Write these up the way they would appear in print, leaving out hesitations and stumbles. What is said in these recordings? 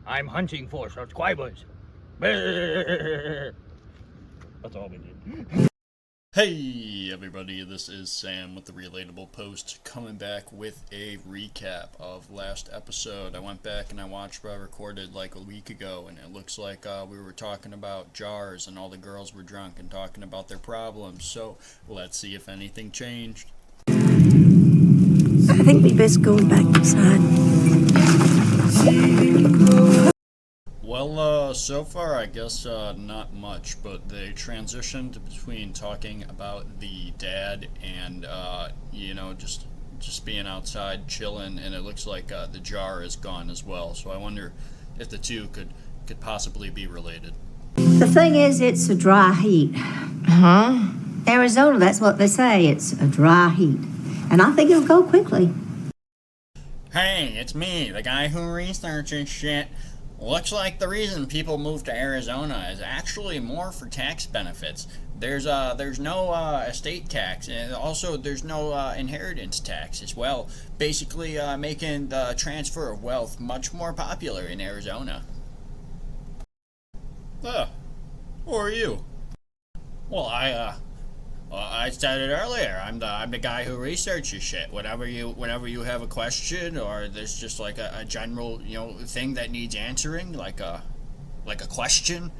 I'm hunting for subscribers. That's all we did. Hey everybody, this is Sam with the Relatable Post, coming back with a recap of last episode. I went back and I watched what I recorded like a week ago, and it looks like we were talking about jars and all the girls were drunk and talking about their problems. So let's see if anything changed. I think we best go back inside. Well, so far I guess not much, but they transitioned between talking about the dad and just being outside chilling, and it looks like the jar is gone as well. So I wonder if the two could possibly be related. The thing is, it's a dry heat. Huh? Arizona, that's what they say. It's a dry heat. And I think it'll go quickly. Hey, it's me, the guy who researches shit. Looks like the reason people move to Arizona is actually more for tax benefits. There's no estate tax, and also there's no inheritance tax as well. Basically, making the transfer of wealth much more popular in Arizona. Who are you? Well, I said it earlier. I'm the guy who researches shit. Whenever you have a question, or there's just like a general thing that needs answering, like a question.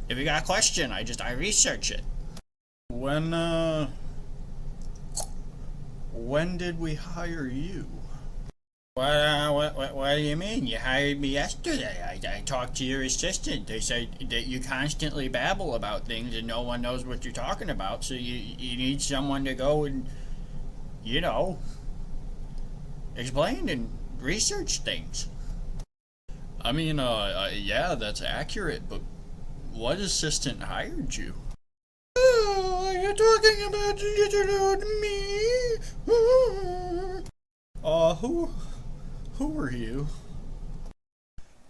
If you got a question, I research it. When did we hire you? What do you mean? You hired me yesterday. I talked to your assistant. They said that you constantly babble about things and no one knows what you're talking about, so you need someone to go and, explain and research things. I mean, yeah, that's accurate, but what assistant hired you? Oh, are you talking about me? Who are you?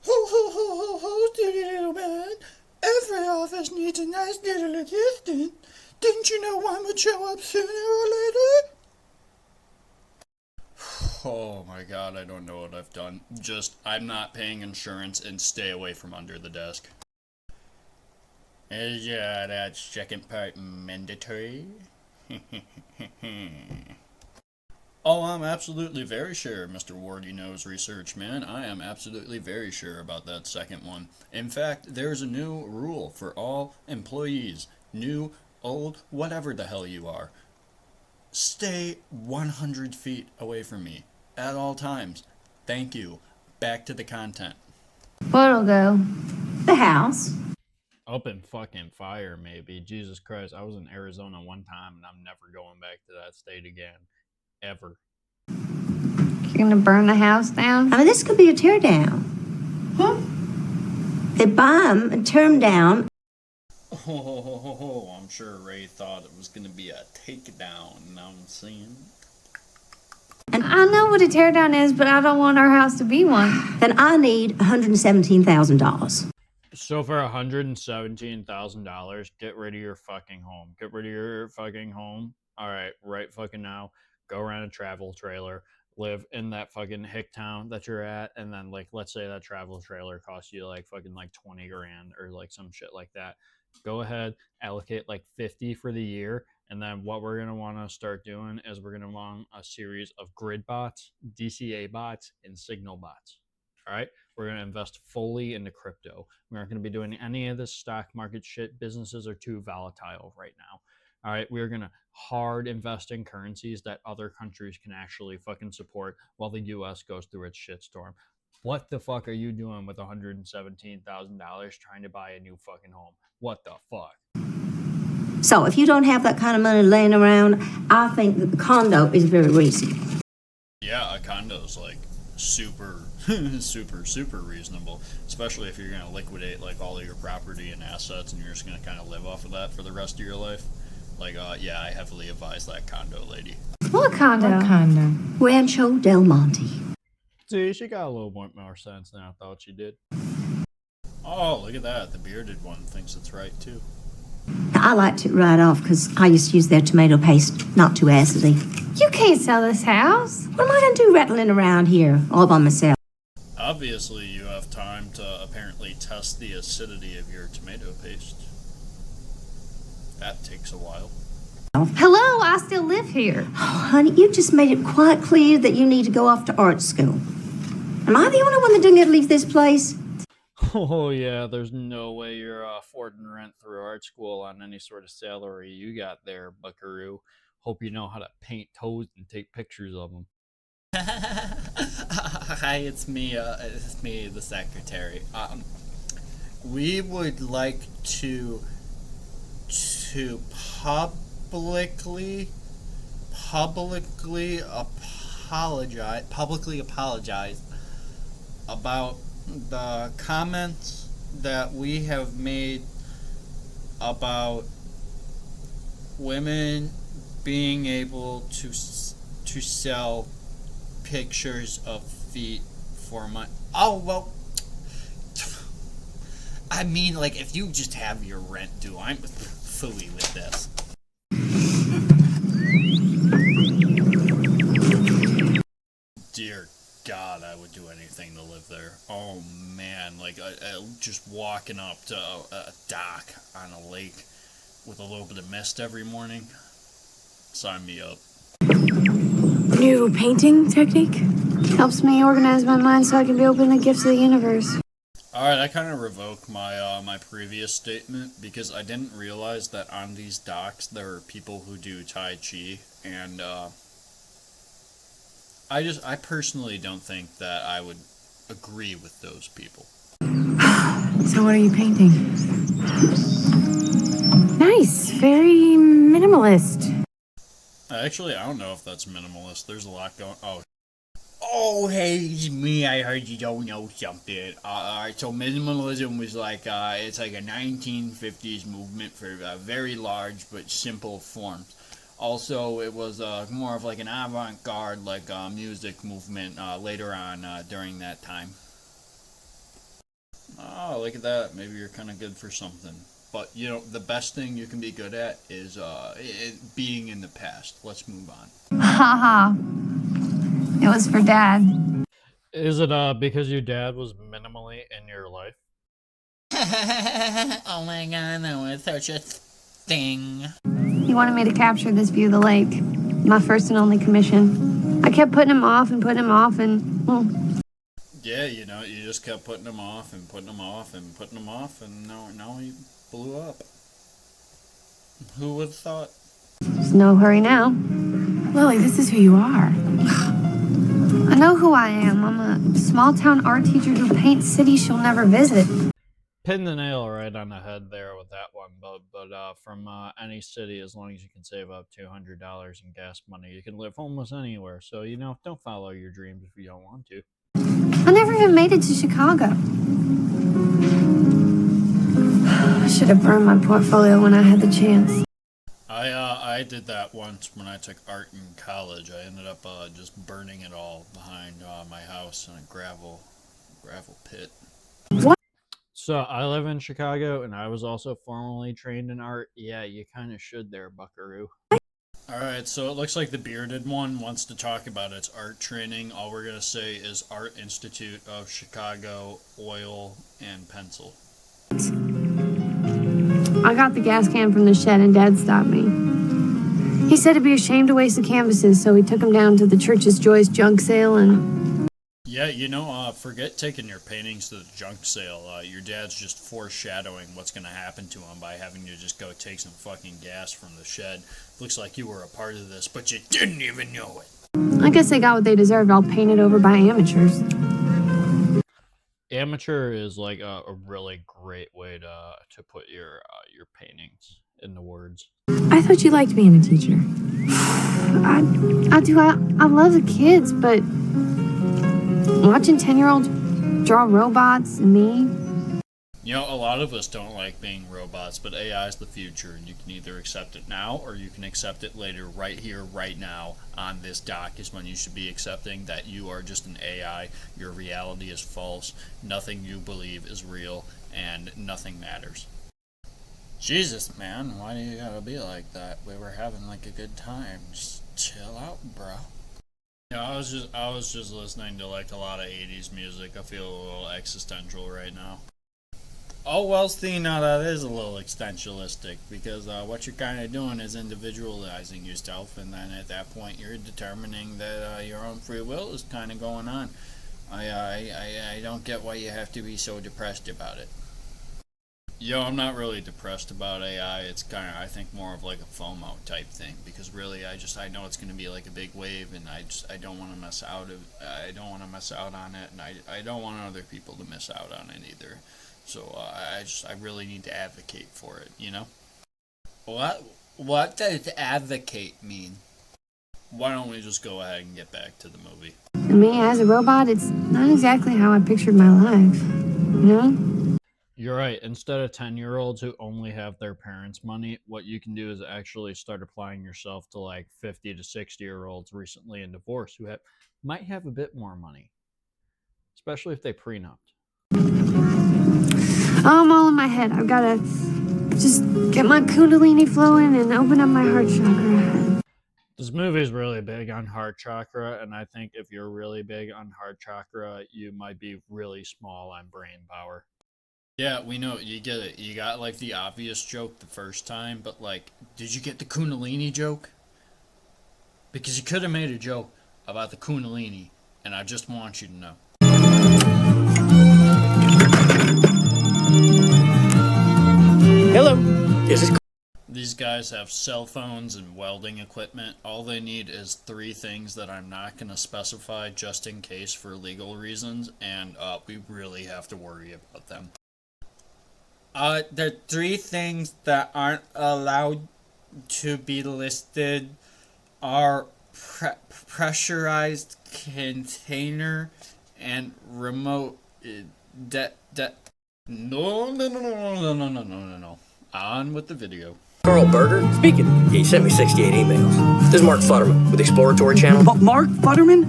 Ho, little man. Every office needs a nice little assistant. Didn't you know one would show up sooner or later? Oh my god, I don't know what I've done. I'm not paying insurance and stay away from under the desk. Is that second part mandatory? Oh, I'm absolutely very sure, Mr. Wardy Knows Research Man. I am absolutely very sure about that second one. In fact, there's a new rule for all employees, new, old, whatever the hell you are. Stay 100 feet away from me at all times. Thank you. Back to the content. What'll go? The house. Up in fucking fire, maybe. Jesus Christ, I was in Arizona one time and I'm never going back to that state again. Ever. You're gonna burn the house down? I mean, this could be a tear down. Huh? They buy them and tear them down. Oh, I'm sure Ray thought it was gonna be a takedown. Now I'm seeing. And I know what a teardown is, but I don't want our house to be one. then I need $117,000. So for $117,000, get rid of your fucking home. Get rid of your fucking home. Alright, right fucking now. Go around a travel trailer, live in that fucking hick town that you're at, and then like let's say that travel trailer costs you like fucking like 20 grand or like some shit like that. Go ahead, allocate like 50 for the year, and then what we're gonna want to start doing is we're gonna want a series of grid bots, DCA bots, and signal bots. All right, we're gonna invest fully into crypto. We aren't gonna be doing any of this stock market shit. Businesses are too volatile right now. All right, we're going to hard invest in currencies that other countries can actually fucking support while the U.S. goes through its shitstorm. What the fuck are you doing with $117,000 trying to buy a new fucking home? What the fuck? So if you don't have that kind of money laying around, I think that the condo is very reasonable. Yeah, a condo's like super reasonable, especially if you're going to liquidate like all of your property and assets and you're just going to kind of live off of that for the rest of your life. Like, yeah, I heavily advise that condo lady. What condo? What condo? Rancho Del Monte. See, she got a little bit more sense than I thought she did. Oh, look at that. The bearded one thinks it's right, too. I liked it right off because I used to use their tomato paste, not too acidy. You can't sell this house. What am I going to do rattling around here all by myself? Obviously, you have time to apparently test the acidity of your tomato paste. That takes a while. Hello, I still live here. Oh, honey, you just made it quite clear that you need to go off to art school. Am I the only one that doesn't get to leave this place? Oh yeah, there's no way you're affording rent through art school on any sort of salary you got there, Buckaroo. Hope you know how to paint toes and take pictures of them. Hi, it's me, the secretary. We would like to publicly apologize about the comments that we have made about women being able to sell pictures of feet for money. Oh, well, I mean, like, if you just have your rent due, I'm fooey with this. Dear God, I would do anything to live there. Oh man, like just walking up to a dock on a lake with a little bit of mist every morning. Sign me up. New painting technique? Helps me organize my mind so I can be open to the gifts of the universe. Alright, I kind of revoke my my previous statement because I didn't realize that on these docks there are people who do Tai Chi, and I personally don't think that I would agree with those people. So what are you painting? Nice, very minimalist. Actually, I don't know if that's minimalist. There's a lot going. Oh, hey, it's me. I heard you don't know something. Alright, so minimalism was like, it's like a 1950s movement for very large but simple forms. Also, it was more of like an avant-garde, like music movement later on during that time. Oh, look at that. Maybe you're kind of good for something. But, you know, the best thing you can be good at is being in the past. Let's move on. Haha. It was for Dad. Is it because your dad was minimally in your life? Oh my God, that was such a thing. He wanted me to capture this view of the lake. My first and only commission. I kept putting him off and putting him off and, well... Yeah, you know, you just kept putting him off and putting him off and putting him off, and now he blew up. Who would have thought? There's no hurry now. Lily, this is who you are. I know who I am. I'm a small-town art teacher who paints cities she'll never visit. Pin the nail right on the head there with that one, but from any city, as long as you can save up $200 in gas money, you can live almost anywhere. So, you know, don't follow your dreams if you don't want to. I never even made it to Chicago. I should have burned my portfolio when I had the chance. I did that once when I took art in college. I ended up just burning it all behind my house in a gravel pit. What? So I live in Chicago, and I was also formally trained in art. Yeah, you kind of should there, Buckaroo. Alright, so it looks like the bearded one wants to talk about its art training. All we're going to say is Art Institute of Chicago, oil, and pencil. I got the gas can from the shed and Dad stopped me. He said it'd be a shame to waste the canvases, so he took them down to the church's Joyce junk sale and... Yeah, you know, forget taking your paintings to the junk sale. Your dad's just foreshadowing what's going to happen to him by having you just go take some fucking gas from the shed. Looks like you were a part of this, but you didn't even know it. I guess they got what they deserved, all painted over by amateurs. Amateur is like a really great way to put your paintings into words. I thought you liked being a teacher. I do. I love the kids, but watching 10-year-olds draw robots and me. You know, a lot of us don't like being robots, but AI is the future, and you can either accept it now or you can accept it later. Right here, right now, on this dock is when you should be accepting that you are just an AI, your reality is false, nothing you believe is real, and nothing matters. Jesus, man, why do you gotta be like that? We were having like a good time. Just chill out, bro. Yeah, I was just listening to like a lot of 80s music. I feel a little existential right now. Oh, well, see, now that is a little existentialistic because what you're kind of doing is individualizing yourself, and then at that point you're determining that your own free will is kind of going on. I don't get why you have to be so depressed about it. Yo, I'm not really depressed about AI. It's kind of, I think, more of like a FOMO type thing because really, I know it's going to be like a big wave, and I don't want to miss out I don't want to miss out on it, and I don't want other people to miss out on it either. So I really need to advocate for it. You know. What does advocate mean? Why don't we just go ahead and get back to the movie? Me as a robot, it's not exactly how I pictured my life. You know? You're right. Instead of 10-year-olds who only have their parents' money, what you can do is actually start applying yourself to like 50 to 60-year-olds recently in divorce who might have a bit more money, especially if they prenupped. I'm all in my head. I've got to just get my kundalini flowing and open up my heart chakra. This movie is really big on heart chakra, and I think if you're really big on heart chakra, you might be really small on brain power. Yeah, we know, you get it. You got like the obvious joke the first time, but like, did you get the Kundalini joke? Because you could have made a joke about the Kundalini, and I just want you to know. Hello, this is. These guys have cell phones and welding equipment. All they need is 3 things that I'm not going to specify just in case for legal reasons, and we really have to worry about them. The 3 things that aren't allowed to be listed are pressurized container and remote No. On with the video. Carl Berger speaking. Yeah, he sent me 68 emails. This is Mark Futterman with Exploratory Channel. But Mark Futterman?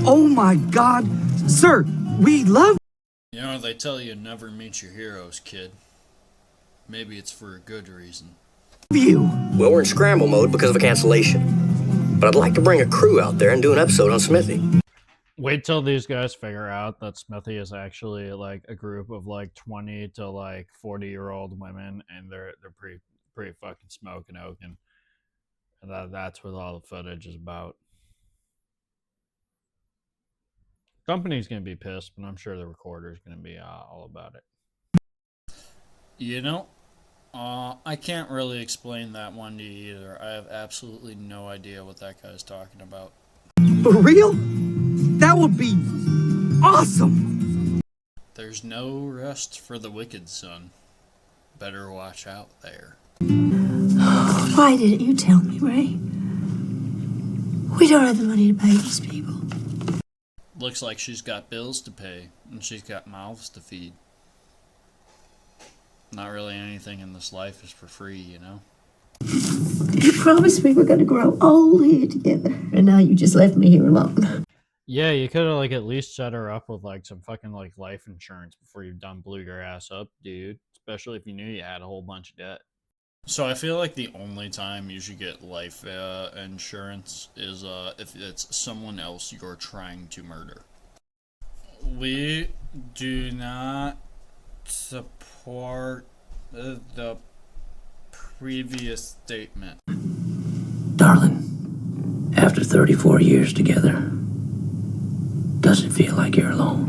Oh my God. Sir, we love. You know, they tell you never meet your heroes, kid. Maybe it's for a good reason. You. Well, we're in scramble mode because of a cancellation. But I'd like to bring a crew out there and do an episode on Smithy. Wait till these guys figure out that Smithy is actually like a group of like 20 to like 40-year-old women, and they're pretty fucking smoking oaken. And that's what all the footage is about. Company's gonna be pissed, but I'm sure the recorder's gonna be all about it. You know, I can't really explain that one to you either. I have absolutely no idea what that guy's talking about. For real? That would be awesome. There's no rest for the wicked, son. Better watch out there. Why didn't you tell me, Ray? We don't have the money to pay these people. Looks like she's got bills to pay, and she's got mouths to feed. Not really anything in this life is for free, you know? You promised we were going to grow old here together, and now you just left me here alone. Yeah, you could have like at least set her up with like some fucking like life insurance before you done blew your ass up, dude. Especially if you knew you had a whole bunch of debt. So I feel like the only time you should get life insurance is if it's someone else you're trying to murder. We do not support the previous statement. Darling, after 34 years together, does it feel like you're alone?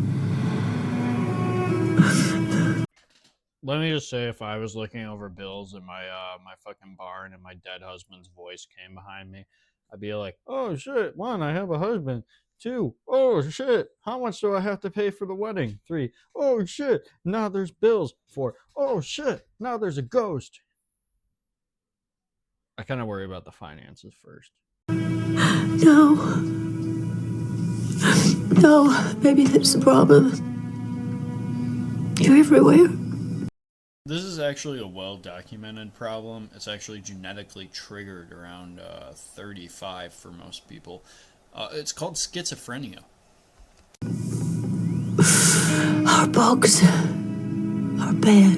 Let me just say, if I was looking over bills in my my fucking barn and my dead husband's voice came behind me, I'd be like, "Oh shit! 1, I have a husband. 2, oh shit! How much do I have to pay for the wedding? 3, oh shit! Now there's bills. 4, oh shit! Now there's a ghost." I kind of worry about the finances first. No. No, maybe that's the problem. You're everywhere. This is actually a well-documented problem. It's actually genetically triggered around 35 for most people. It's called schizophrenia. Our bugs are bad.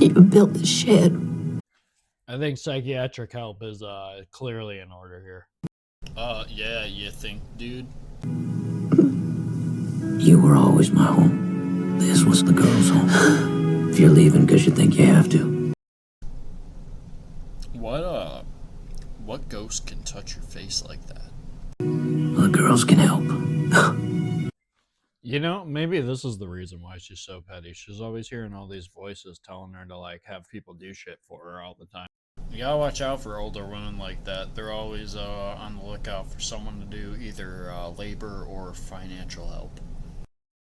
You built the shed. I think psychiatric help is clearly in order here. Yeah, you think, dude? You were always my home. This was the girls' home. If you're leaving because you think you have to. What ghost can touch your face like that? The girls can help. You know, maybe this is the reason why she's so petty. She's always hearing all these voices telling her to, like, have people do shit for her all the time. You gotta watch out for older women like that. They're always on the lookout for someone to do either labor or financial help.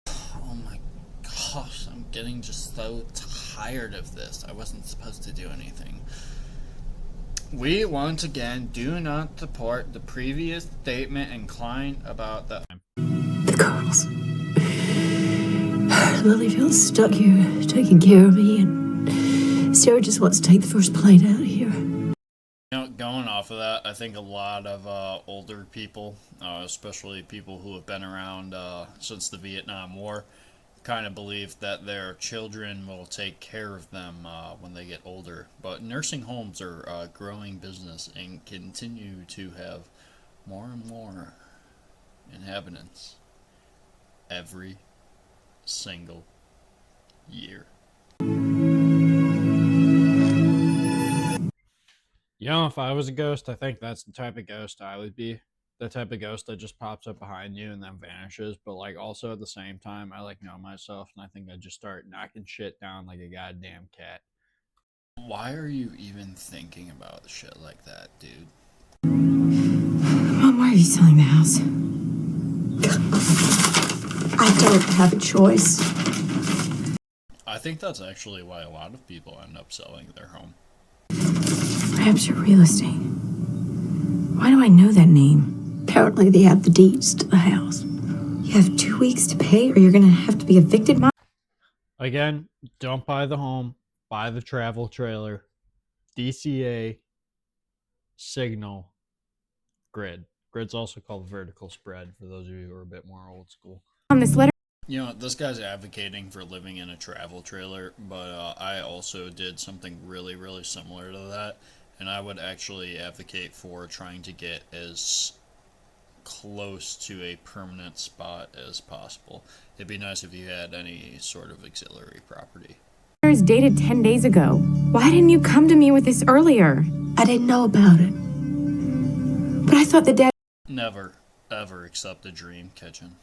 Oh my gosh, I'm getting just so tired of this. I wasn't supposed to do anything. We once again do not support the previous statement and client about the girls. Lily feels stuck here, taking care of me, and Sarah just wants to take the first plane out of here. You know, going off of that, I think a lot of older people, especially people who have been around since the Vietnam War, kind of believe that their children will take care of them when they get older. But nursing homes are a growing business and continue to have more and more inhabitants every single year. You know, if I was a ghost, I think that's the type of ghost I would be. The type of ghost that just pops up behind you and then vanishes. But, like, also at the same time, I, like, know myself, and I think I'd just start knocking shit down like a goddamn cat. Why are you even thinking about shit like that, dude? Mom, why are you selling the house? I don't have a choice. I think that's actually why a lot of people end up selling their home. Perhaps you're real estate. Why do I know that name? Apparently they have the deeds to the house. You have 2 weeks to pay, or you're gonna have to be evicted, Mom. Again, don't buy the home, buy the travel trailer. DCA, signal, grid. Grid's also called vertical spread for those of you who are a bit more old school. On this letter. You know, this guy's advocating for living in a travel trailer, but I also did something really, really similar to that, and I would actually advocate for trying to get as close to a permanent spot as possible. It'd be nice if you had any sort of auxiliary property. Is dated 10 days ago. Why didn't you come to me with this earlier? I didn't know about it. But I thought the dad Never, ever accept a dream kitchen.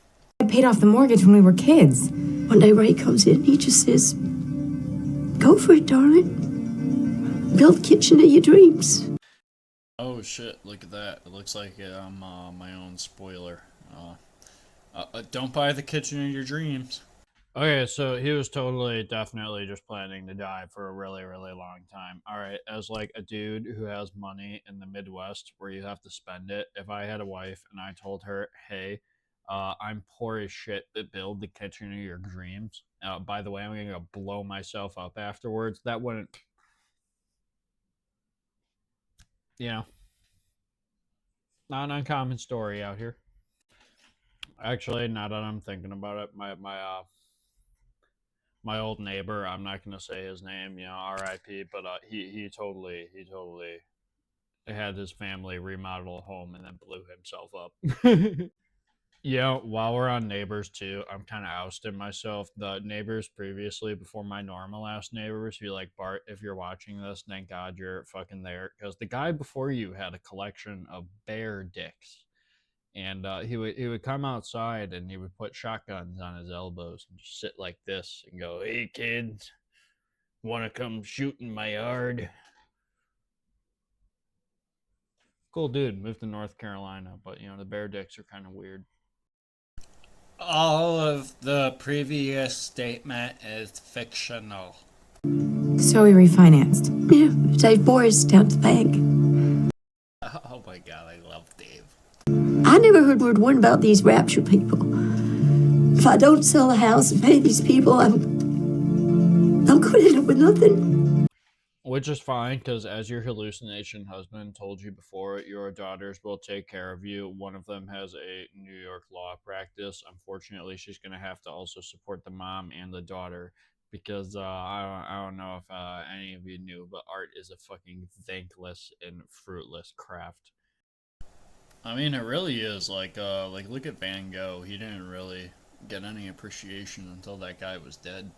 paid off the mortgage when we were kids. One day Ray comes in, he just says, "Go for it, darling. Build the kitchen of your dreams." Oh shit, look at that. It looks like I'm my own spoiler. Don't buy the kitchen of your dreams. Okay, so he was definitely just planning to die for a really, really long time. All right, as like a dude who has money in the Midwest where you have to spend it, if I had a wife and I told her, hey, I'm poor as shit, but build the kitchen of your dreams. By the way, I'm going to blow myself up afterwards. That wouldn't, you know, not an uncommon story out here. Actually, now that I'm thinking about it, my old neighbor, I'm not gonna say his name, you know, R.I.P. But he totally had his family remodel a home and then blew himself up. Yeah, while we're on neighbors too, I'm kind of ousting myself. The neighbors previously, before my normal ass neighbors, be like, Bart, if you're watching this, thank God you're fucking there, because the guy before you had a collection of bear dicks. And he would come outside and he would put shotguns on his elbows and just sit like this and go, "Hey kids, want to come shoot in my yard?" Cool dude, moved to North Carolina, but you know the bear dicks are kind of weird. All of the previous statement is fictional. So we refinanced. Yeah, Dave Boris down to the bank. Oh my god, I love Dave. I never heard word one about these rapture people. If I don't sell the house and pay these people, I'm going to end up with nothing. Which is fine, because as your hallucination husband told you before, your daughters will take care of you. One of them has a New York law practice. Unfortunately, she's going to have to also support the mom and the daughter because I don't know if any of you knew, but art is a fucking thankless and fruitless craft. I mean, it really is. Like look at Van Gogh. He didn't really get any appreciation until that guy was dead.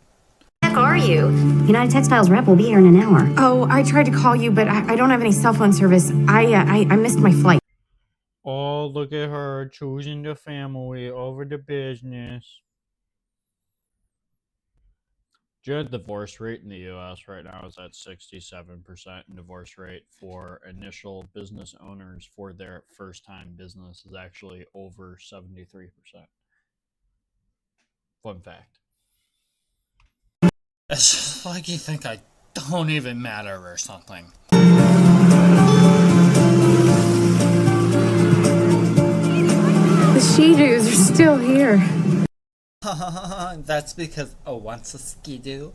Where the heck are you? United Textiles rep will be here in an hour. Oh, I tried to call you, but I don't have any cell phone service. I missed my flight. Oh, look at her choosing the family over the business. The divorce rate in the U.S. right now is at 67%, and divorce rate for initial business owners for their first-time business is actually over 73%. Fun fact. It's just like you think I don't even matter or something. The She-Doos are still here. That's because once a skidoo,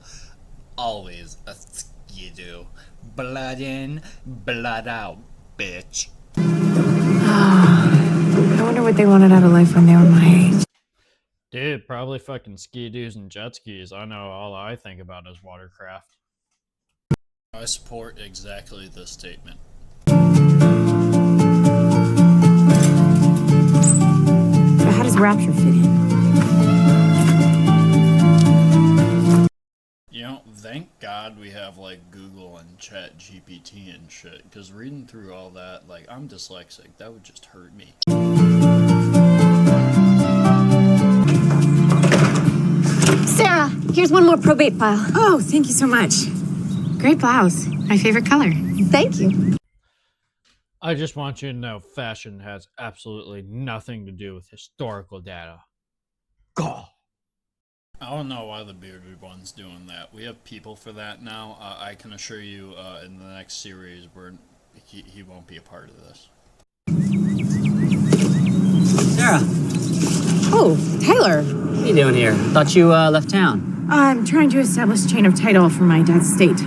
always a skidoo. Blood in, blood out, bitch. I wonder what they wanted out of life when they were my age. Dude, probably fucking ski-doos and jet skis. I know all I think about is watercraft. I support exactly this statement. So how does Rapture fit in? You know, thank God we have like Google and Chat GPT and shit, because reading through all that, like, I'm dyslexic, that would just hurt me. Sarah, here's one more probate file. Oh, thank you so much. Great blouse. My favorite color. Thank you. I just want you to know fashion has absolutely nothing to do with historical data. Go! I don't know why the bearded one's doing that. We have people for that now. I can assure you in the next series he won't be a part of this. Sarah, Oh, Taylor. what are you doing here? Thought you left town. I'm trying to establish chain of title for my dad's estate.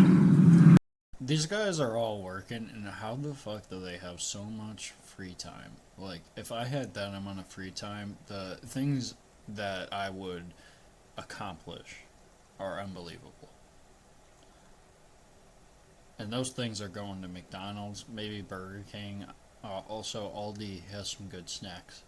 These guys are all working, and how the fuck do they have so much free time? Like, if I had that amount of free time, the things that I would accomplish are unbelievable. And those things are going to McDonald's, maybe Burger King, also Aldi has some good snacks.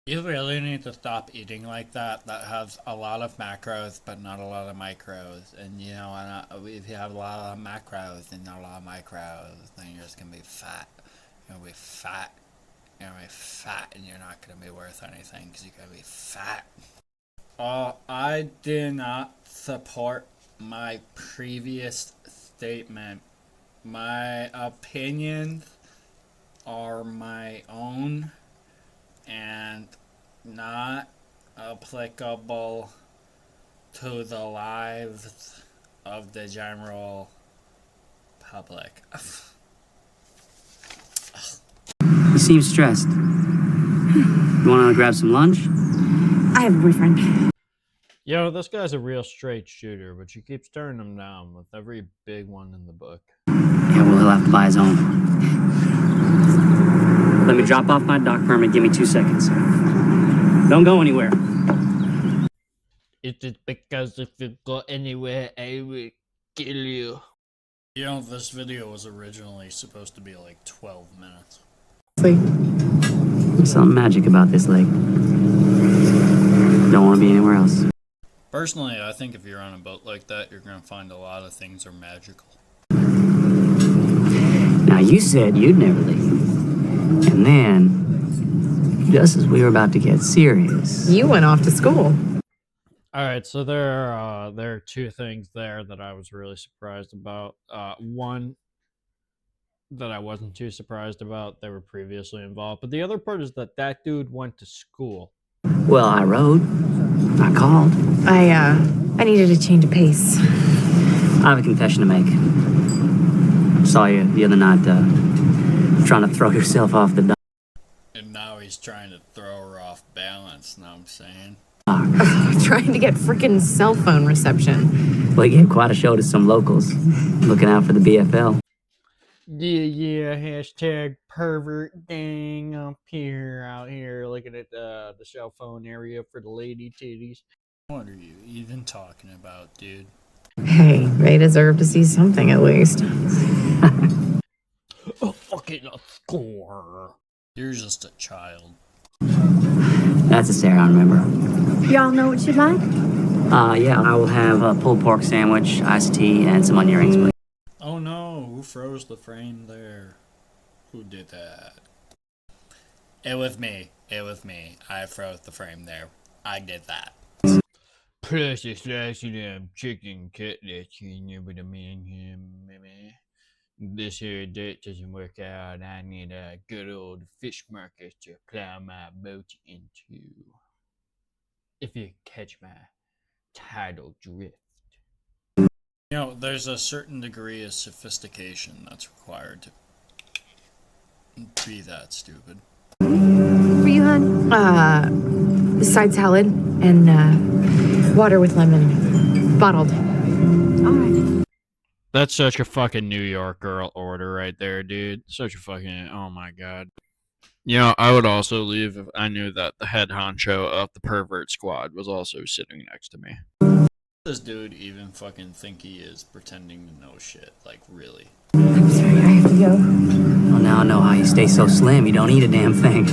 You really need to stop eating like that. That has a lot of macros, but not a lot of micros. And you know, if you have a lot of macros and not a lot of micros, then you're just gonna be fat. You're gonna be fat. You're gonna be fat, and you're not gonna be worth anything because you're gonna be fat. I did not support my previous statement. My opinions are my own and not applicable to the lives of the general public. You seem stressed. You want to grab some lunch? I have a boyfriend. Yo, this guy's a real straight shooter, but she keeps turning him down with every big one in the book. Yeah, well, he'll have to buy his own. Let me drop off my dock permit. Give me 2 seconds. Don't go anywhere. It is because if you go anywhere, I will kill you. You know, this video was originally supposed to be like 12 minutes. There's something magic about this lake. Don't want to be anywhere else. Personally, I think if you're on a boat like that, you're going to find a lot of things are magical. Now, you said you'd never leave. And then, just as we were about to get serious... You went off to school. Alright, so there are two things there that I was really surprised about. One that I wasn't too surprised about, they were previously involved. But the other part is that dude went to school. Well, I rode. I called. I needed a change of pace. I have a confession to make. Saw you the other night, trying to throw yourself off the dock. And now he's trying to throw her off balance, know what I'm saying? Trying to get freaking cell phone reception. Well, he gave quite a show to some locals. Looking out for the BFL. Yeah, hashtag pervert gang up here, out here, looking at the cell phone area for the lady titties. What are you even talking about, dude? Hey, they deserve to see something at least. Oh, fucking a score. You're just a child. That's a Sarah, I remember. Y'all know what you'd like? Yeah, I will have a pulled pork sandwich, iced tea, and some onion rings, please. Oh no, who froze the frame there? Who did that? It was me. It was me. I froze the frame there. I did that. Plus a slice of them chicken cutlets in there with a man here, maybe. This here date doesn't work out. I need a good old fish market to plow my boat into. If you catch my tidal drift. You know, there's a certain degree of sophistication that's required to be that stupid. For you, hon? Side salad and water with lemon. Bottled. All right. That's such a fucking New York girl order right there, dude. Such a fucking, oh my god. You know, I would also leave if I knew that the head honcho of the pervert squad was also sitting next to me. Does this dude even fucking think he is pretending to know shit? Like, really? I'm sorry, I have to go. Well, now I know how you stay so slim you don't eat a damn thing.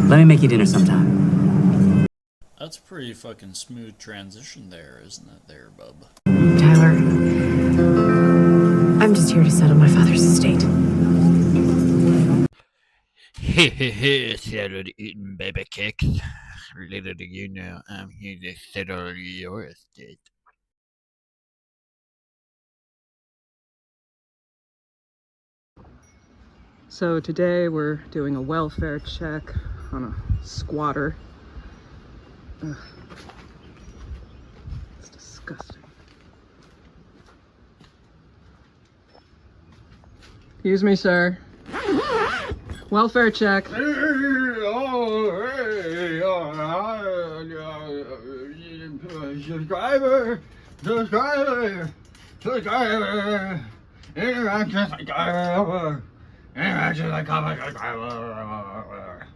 Let me make you dinner sometime. That's a pretty fucking smooth transition there, isn't it there, bub? Tyler, I'm just here to settle my father's estate. Hehehe, settled eating baby cakes. Little do you know, I'm here to settle your estate. So today we're doing a welfare check on a squatter. Ugh. It's disgusting. Excuse me, sir. Welfare check. Subscriber! Interaction subscriber! Interaction subscriber!